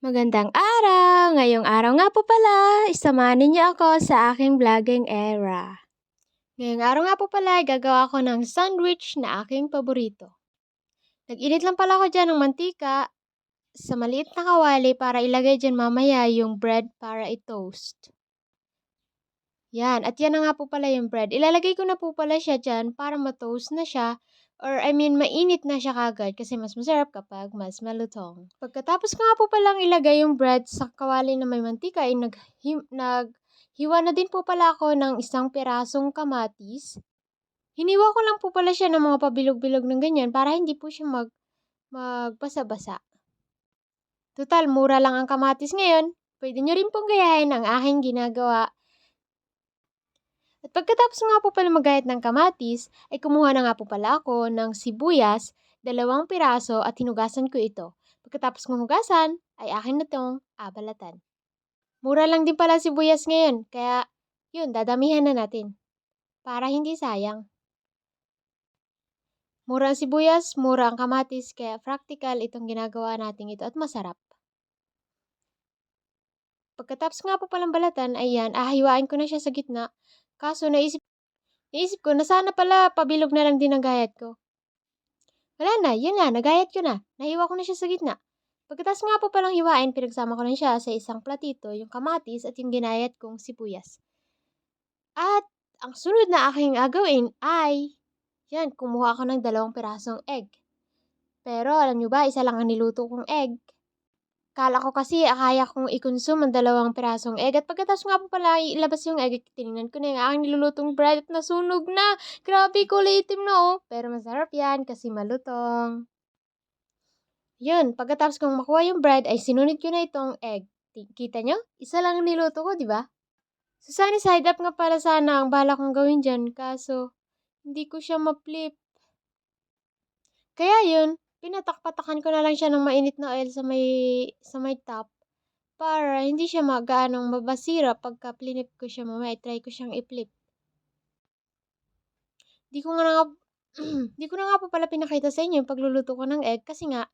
Magandang araw! Ngayong araw nga po pala, isamahan niyo ako sa aking vlogging era. Ngayong araw nga po pala, gagawa ako ng sandwich na aking paborito. Nag-init lang pala ako dyan ng mantika sa maliit na kawali para ilagay dyan mamaya yung bread para i-toast. Yan, at yan na nga po pala yung bread. Ilalagay ko na po pala siya dyan para ma-toast na siya. Or mainit na siya kagad kasi mas masarap kapag mas malutong. Pagkatapos ko nga po palang ilagay yung bread sa kawali na may mantika, ay naghiwa na din po pala ako ng isang pirasong kamatis. Hiniwa ko lang po pala siya ng mga pabilog-bilog ng ganyan para hindi po siya magbasa-basa. Total, mura lang ang kamatis ngayon. Pwede nyo rin pong gayahin ang aking ginagawa. At pagkatapos nga po pala magayat ng kamatis, ay kumuha na nga po pala ako ng sibuyas, 2 piraso at hinugasan ko ito. Pagkatapos kong hugasan, ay akin na itong abalatan. Mura lang din pala sibuyas ngayon, kaya yun, dadamihan na natin. Para hindi sayang. Mura ang sibuyas, mura ang kamatis, kaya practical itong ginagawa natin ito at masarap. Pagkatapos nga po palang balatan, ayan, ahiwain ko na siya sa gitna. Kaso naisip ko na sana pala pabilog na lang din ang gayat ko. Wala na, yun na, nagayat ko na. Nahiwa ko na siya sa gitna. Pagkatapos nga po palang hiwain, pinagsama ko na siya sa isang platito, yung kamatis at yung ginayat kong sibuyas. At ang sunod na aking agawin ay, yan, kumuha ako ng 2 pirasong egg. Pero alam nyo ba, isa lang ang niluto kong egg. Kala ko kasi akaya kong i-consume ang 2 pirasong egg. At pagkatapos nga po pala ilabas yung egg, tinignan ko na yung aking nilulutong bread at nasunog na. Grabe, kulay itim na oh. Pero masarap yan kasi malutong. Yun, pagkatapos kong makuha yung bread ay sinunod ko na itong egg. Kita nyo? Isa lang ang niluto ko, di ba? So, sunny side up nga pala sana ang bala kong gawin dyan. Kaso, hindi ko siya ma-flip. Kaya yun, pinatak-patakan ko na lang siya ng mainit na oil sa may top para hindi siya gaanong mabasira pagka plinip ko siya mamaya. Try ko siyang i-flip. Di ko na nga po pala pinakita sa inyo yung pagluluto ko ng egg kasi nga,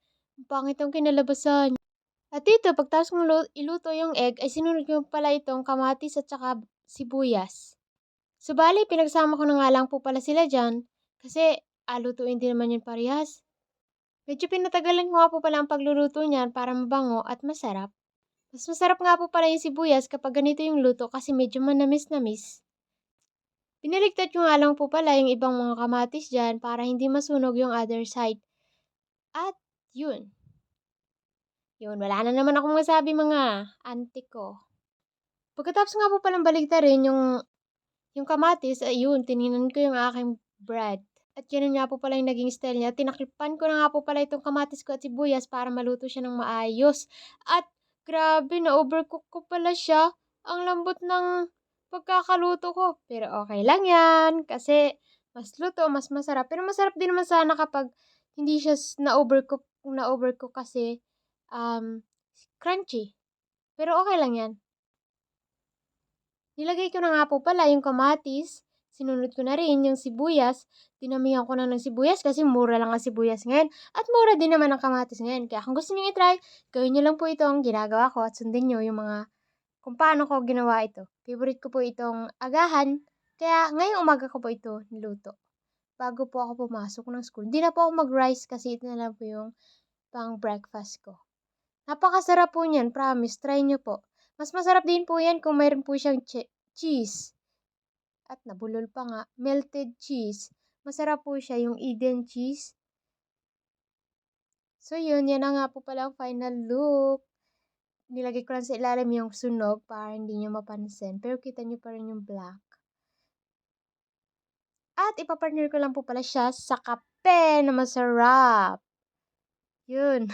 pangit ang kinalabasan. At dito, pagtapos kong iluto yung egg, ay sinunod ko pala itong kamatis at saka sibuyas. So, bali, pinagsama ko na nga lang po pala sila dyan kasi lutuin din naman yun parehas. Medyo pinatagalan ko nga po pala ang pagluluto niyan para mabango at masarap. Mas masarap nga po pala yung sibuyas kapag ganito yung luto kasi medyo manamis-namis. Binaligtad ko nga lang po pala yung ibang mga kamatis dyan para hindi masunog yung other side. At yun. Yun, wala na naman akong masabi mga auntie ko. Pagkatapos nga po palang baligtarin yung kamatis, ayun, tinignan ko yung aking bread. At ganun nga po pala yung naging style niya. Tinaklipan ko na nga po pala itong kamatis ko at sibuyas para maluto siya ng maayos. At grabe, na-overcook ko pala siya. Ang lambot ng pagkakaluto ko. Pero okay lang yan. Kasi mas luto, mas masarap. Pero masarap din naman sana kapag hindi siya na-overcook kasi crunchy. Pero okay lang yan. Nilagay ko na nga po pala yung kamatis. Sinunod ko na rin yung sibuyas. Dinamihan ko na ng sibuyas kasi mura lang ang sibuyas ngayon. At mura din naman ang kamatis ngayon. Kaya kung gusto niyo i-try, gawin niyo lang po itong ginagawa ko at sundin niyo yung mga kung paano ko ginawa ito. Favorite ko po itong agahan. Kaya ngayong umaga ko po ito niluto. Bago po ako pumasok ng school. Hindi na po ako mag-rice kasi ito na lang po yung pang breakfast ko. Napakasarap po niyan, promise. Try niyo po. Mas masarap din po yan kung mayroon po siyang cheese. At nabulol pa nga, melted cheese. Masarap po siya, yung Eden cheese. So yun, yan na nga po pala ang final look. Nilagay ko lang sa ilalim yung sunog para hindi nyo mapansin. Pero kita nyo pa rin yung black. At ipapartner ko lang po pala siya sa kape na masarap. Yun.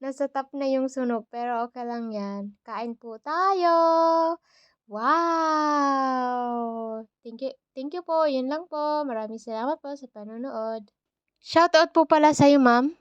Nasa top na yung sunog. Pero okay lang yan. Kain po tayo. Wow! Thank you po. Yun lang po. Maraming salamat po sa panonood. Shoutout po pala sa'yo, ma'am.